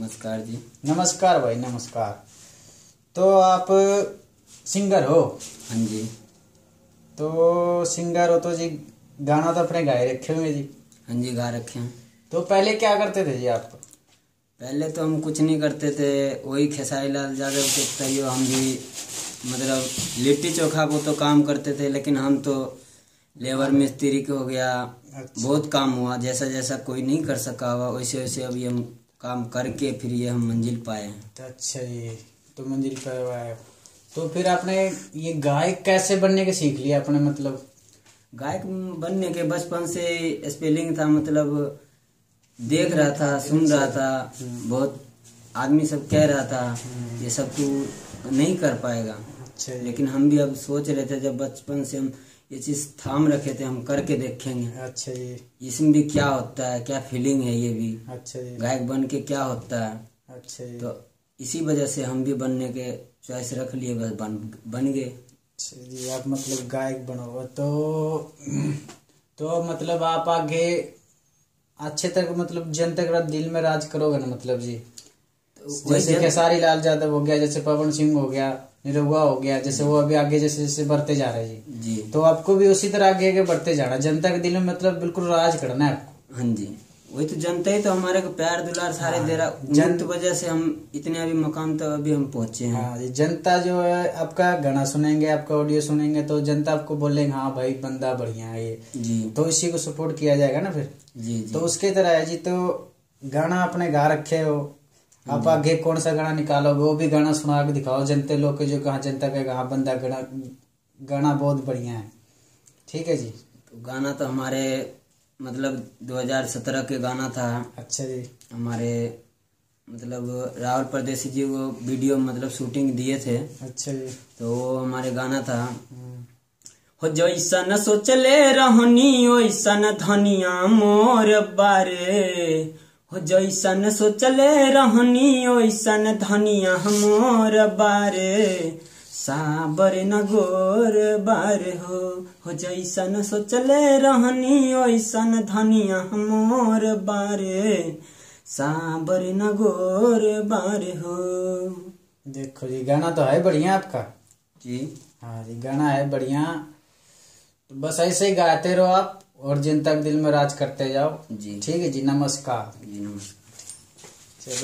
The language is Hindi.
नमस्कार जी। नमस्कार भाई, नमस्कार। तो आप सिंगर हो? हाँ जी। तो सिंगर हो तो जी गाना तो अपने गाए रखे होंगे जी? हाँ जी, गा रखे हैं। तो पहले क्या करते थे जी आप? पहले तो हम कुछ नहीं करते थे, वही खेसारी लाल यादव के तैयो हम भी मतलब लिट्टी चोखा को तो काम करते थे, लेकिन हम तो लेबर मिस्त्री के हो गया। अच्छा। बहुत काम हुआ, जैसा जैसा कोई नहीं कर सका हुआ वैसे वैसे अभी हम काम करके फिर ये हम मंजिल पाए हैं। तो अच्छा जी, तो मंजिल पर आए। तो फिर आपने ये गायक कैसे बनने के सीख लिया अपने? मतलब गायक बनने के बचपन से स्पेलिंग था, मतलब देख रहा था, सुन रहा था, बहुत आदमी सब कह रहा था ये सब तू नहीं कर पाएगा। अच्छा जी। लेकिन हम भी अब सोच रहे थे, जब बचपन से हम ये चीज थाम रखे थे, हम करके देखेंगे अच्छा जी। इसमें भी क्या होता है, क्या फीलिंग है ये भी, अच्छा जी। गायक बन के क्या होता है। अच्छा जी। तो इसी वजह से हम भी बनने के चॉइस रख लिए, बस बन गए। अच्छा जी, आप मतलब गायक बनोगे तो मतलब आप आगे अच्छे तक मतलब जनता के दिल में राज करोगे ना, मतलब जी। तो जैसे खेसारी लाल यादव हो गया, जैसे पवन सिंह हो गया, निरहुआ हो गया, जैसे वो अभी आगे जैसे जैसे बढ़ते जा रहे हैं जी, तो आपको भी उसी तरह आगे आगे बढ़ते जाना, जनता के दिल में मतलब बिल्कुल राज करना है आपको। हाँ जी, वही तो जनता ही तो हमारे को प्यार दुलार सारे दे रहा, उन्हीं की वजह से हम इतने अभी मकाम तक अभी हम पहुंचे हैं। हाँ जी, जनता जो है आपका गाना सुनेंगे, आपका ऑडियो सुनेंगे तो जनता आपको बोलेंगे हाँ भाई बंदा बढ़िया है ये जी, तो इसी को सपोर्ट किया जाएगा ना फिर। जी, जी। तो उसके तरह है जी। तो गाना आपने गा रखे हो, आप आगे कौन सा गाना निकालोगे वो भी गाना सुना के दिखाओ जनता लोग के, जो कहा जनता का कहा बंदा गाना गाना बहुत बढ़िया है। ठीक है जी। तो गाना तो हमारे मतलब 2017 के गाना था। अच्छा जी। हमारे मतलब राहुल परदेसी जी वो वीडियो मतलब शूटिंग दिए थे, अच्छा जी। तो वो हमारे गाना था। हो जैसन सोचले रहनी ओइसन धनिया मोर बारे, हो जैसन सोचले रहनी ओइसन धनिया मोर बारे, साबर न गोर बार हो जैसन सोचले रहनी ओइसन धनिया मोर बारे, साबर न गोर बार हो। देखो जी, गाना तो है बढ़िया आपका जी। हाँ जी, गाना है बढ़िया। तो बस ऐसे ही गाते रहो आप और जनता के दिल में राज करते जाओ। जी। ठीक है जी, नमस्कार। जी, नमस्कार। चलो।